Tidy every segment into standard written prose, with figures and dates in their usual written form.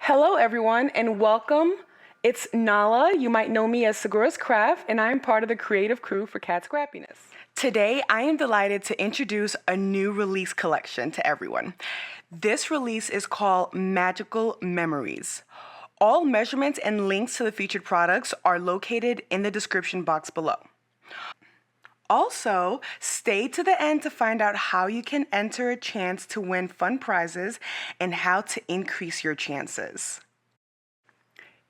Hello everyone and welcome. It's Nala, you might know me as Segura's Craft, and I'm part of the creative crew for Kat Scrappiness. Today I am delighted to introduce a new release collection to everyone. This release is called Magical Memories. All measurements and links to the featured products are located in the description box below. Also, stay to the end to find out how you can enter a chance to win fun prizes and how to increase your chances.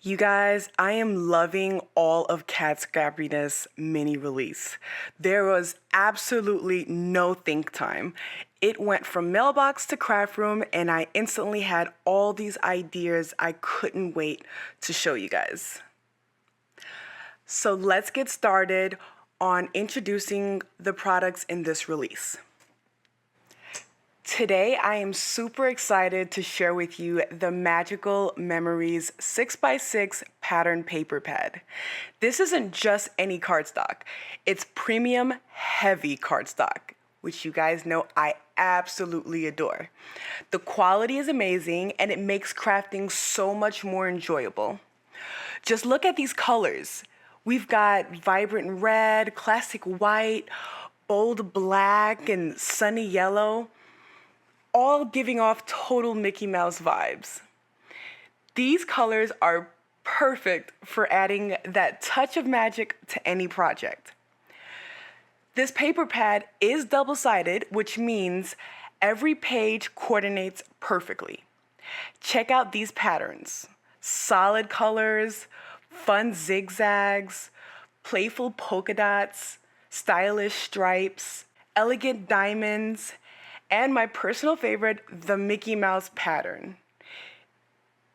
You guys, I am loving all of Kat Scrappiness mini release. There was absolutely no think time. It went from mailbox to craft room and I instantly had all these ideas I couldn't wait to show you guys. So let's get started on introducing the products in this release. Today, I am super excited to share with you the Magical Memories 6x6 pattern paper pad. This isn't just any cardstock. It's premium heavy cardstock, which you guys know I absolutely adore. The quality is amazing and it makes crafting so much more enjoyable. Just look at these colors. We've got vibrant red, classic white, bold black, and sunny yellow, all giving off total Mickey Mouse vibes. These colors are perfect for adding that touch of magic to any project. This paper pad is double-sided, which means every page coordinates perfectly. Check out these patterns. Solid colors, fun zigzags, playful polka dots, stylish stripes, elegant diamonds, and my personal favorite, the Mickey Mouse pattern.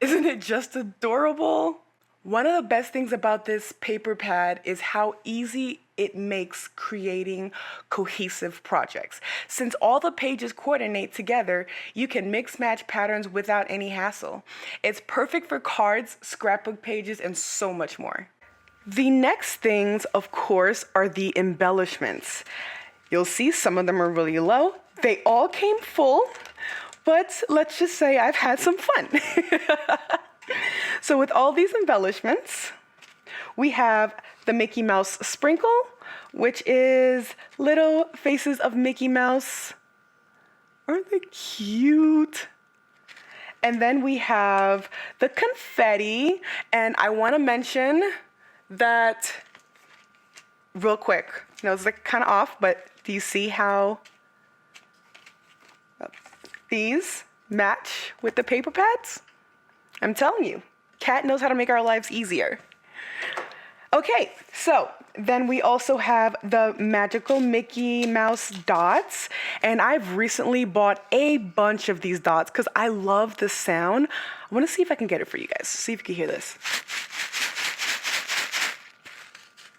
Isn't it just adorable? One of the best things about this paper pad is how easy it makes creating cohesive projects. Since all the pages coordinate together, you can mix match patterns without any hassle. It's perfect for cards, scrapbook pages, and so much more. The next things, of course, are the embellishments. You'll see some of them are really low. They all came full, but let's just say I've had some fun. So with all these embellishments, we have the Mickey Mouse sprinkle, which is little faces of Mickey Mouse. Aren't they cute? And then we have the confetti, and I want to mention that real quick. You know, it's like kind of off, but do you see how these match with the paper pads? I'm telling you, Kat knows how to make our lives easier. Okay, so then we also have the magical Mickey Mouse dots, and I've recently bought a bunch of these dots because I love the sound. I want to see if I can get it for you guys. See if you can hear this.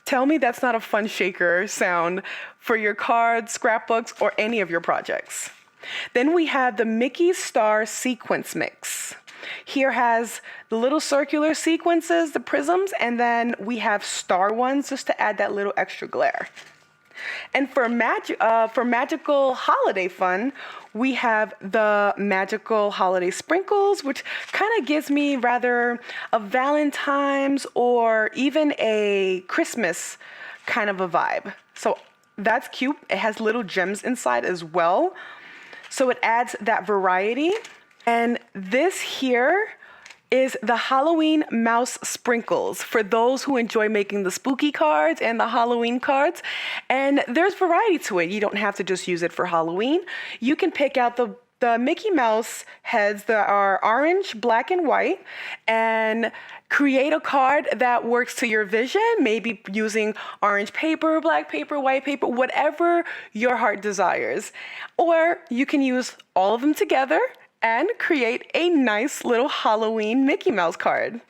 Tell me that's not a fun shaker sound for your cards, scrapbooks, or any of your projects. Then we have the Mickey Star Sequence Mix. Here has the little circular sequences, the prisms, and then we have star ones just to add that little extra glare. And for magical holiday fun, we have the magical holiday sprinkles, which kind of gives me rather a Valentine's or even a Christmas kind of a vibe. So that's cute. It has little gems inside as well. So it adds that variety. And this here is the Halloween mouse sprinkles for those who enjoy making the spooky cards and the Halloween cards. And there's variety to it. You don't have to just use it for Halloween. You can pick out the Mickey Mouse heads that are orange, black, and white, and create a card that works to your vision, maybe using orange paper, black paper, white paper, whatever your heart desires. Or you can use all of them together and create a nice little Halloween Mickey Mouse card.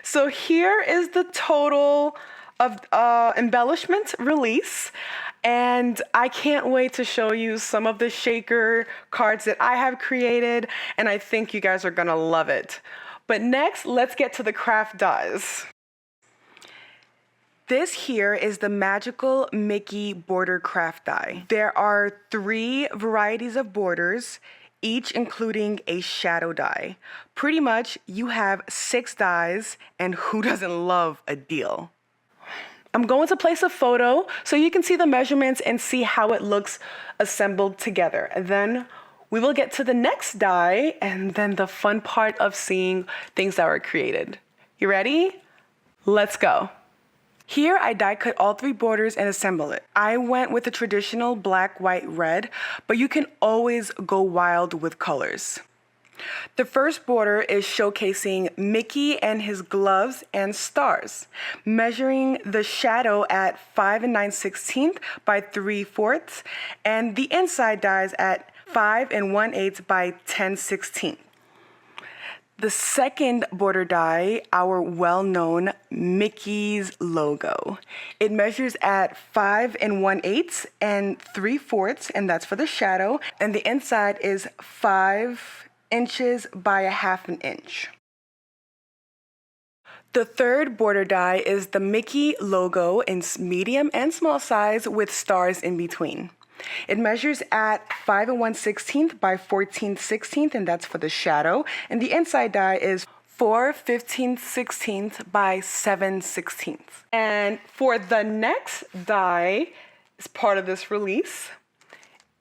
So here is the total of embellishment release. And I can't wait to show you some of the shaker cards that I have created, and I think you guys are gonna love it. But next, let's get to the craft dies. This here is the magical Mickey border craft die. There are 3 varieties of borders. each including a shadow die. Pretty much, you have 6 dies, and who doesn't love a deal? I'm going to place a photo so you can see the measurements and see how it looks assembled together. And then we will get to the next die and then the fun part of seeing things that were created. You ready? Let's go. Here I die cut all 3 borders and assemble it. I went with the traditional black, white, red, but you can always go wild with colors. The first border is showcasing Mickey and his gloves and stars, measuring the shadow at 5 9/16 by 3/4, and the inside dies at 5 1/8 by 10/16. The second border die, our well-known Mickey's logo. It measures at 5 1/8 and 3/4, and that's for the shadow, and the inside is 5 inches by 1/2 inch. The third border die is the Mickey logo in medium and small size with stars in between. It measures at 5 1/16 by 14/16, and that's for the shadow, and the inside die is 4 15/16 by 7/16. And for the next die, as part of this release,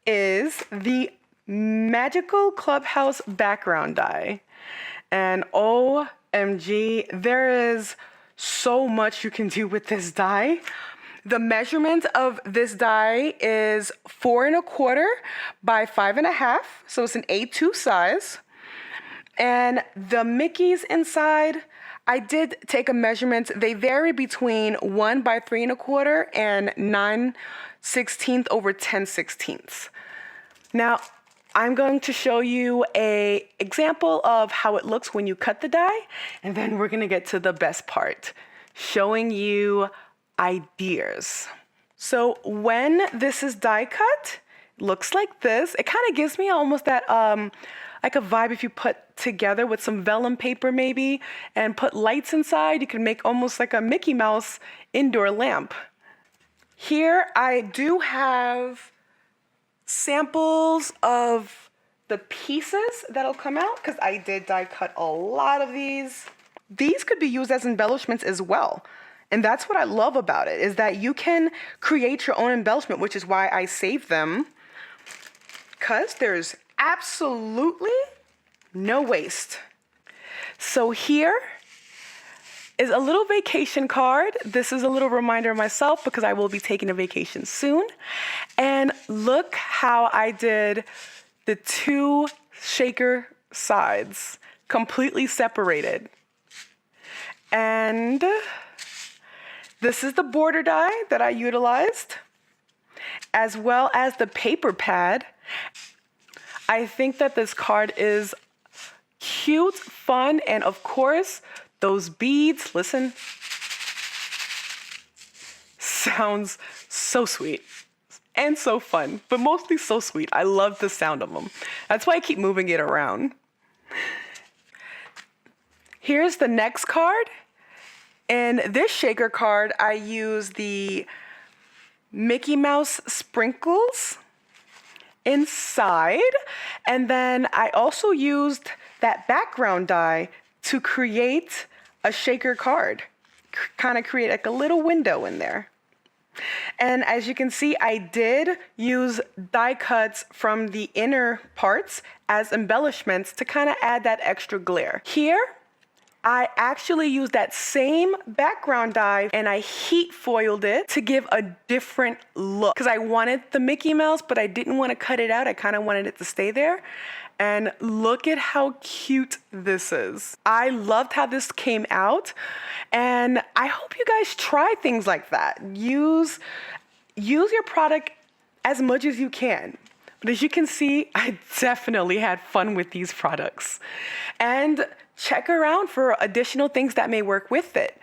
is the Magical Clubhouse background die. And OMG, there is so much you can do with this die. The measurement of this die is 4 1/4 by 5 1/2, so it's an A2 size. And the Mickeys inside, I did take a measurement. They vary between 1 by 3 1/4 and 9/16 over 10/16. Now, I'm going to show you an example of how it looks when you cut the die, and then we're gonna get to the best part, showing you ideas. So when this is die cut, it looks like this. It kind of gives me almost that like a vibe if you put together with some vellum paper maybe and put lights inside, you can make almost like a Mickey Mouse indoor lamp. Here I do have samples of the pieces that'll come out because I did die cut a lot of these. These could be used as embellishments as well. And that's what I love about it, is that you can create your own embellishment, which is why I saved them, because there's absolutely no waste. So here is a little vacation card. This is a little reminder of myself because I will be taking a vacation soon. And look how I did the 2 shaker sides completely separated. And this is the border die that I utilized, as well as the paper pad. I think that this card is cute, fun, and of course, those beads, listen, sounds so sweet and so fun, but mostly so sweet. I love the sound of them. That's why I keep moving it around. Here's the next card. In this shaker card, I use the Mickey Mouse sprinkles inside, and then I also used that background die to create a shaker card, kind of create like a little window in there. And as you can see, I did use die cuts from the inner parts as embellishments to kind of add that extra glare. Here, I actually used that same background die and I heat foiled it to give a different look, because I wanted the Mickey Mouse, but I didn't want to cut it out. I kind of wanted it to stay there. And look at how cute this is. I loved how this came out, and I hope you guys try things like that. Use your product as much as you can. But as you can see, I definitely had fun with these products. And check around for additional things that may work with it.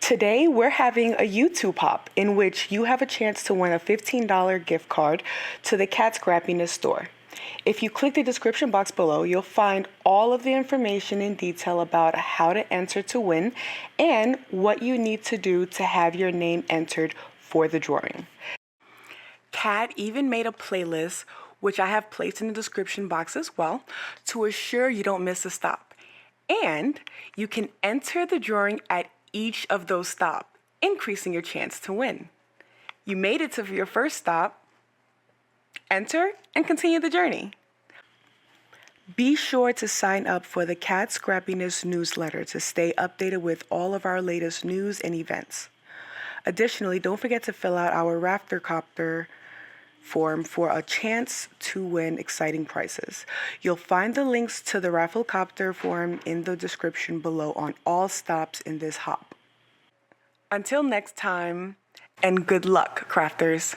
Today, we're having a YouTube Pop in which you have a chance to win a $15 gift card to the Kat Scrappiness store. If you click the description box below, you'll find all of the information in detail about how to enter to win and what you need to do to have your name entered for the drawing. Kat even made a playlist which I have placed in the description box as well, to assure you don't miss a stop. And you can enter the drawing at each of those stops, increasing your chance to win. You made it to your first stop. Enter and continue the journey. Be sure to sign up for the Kat Scrappiness newsletter to stay updated with all of our latest news and events. Additionally, don't forget to fill out our Raftercopter form for a chance to win exciting prizes. You'll find the links to the Rafflecopter form in the description below on all stops in this hop. Until next time, and good luck, crafters.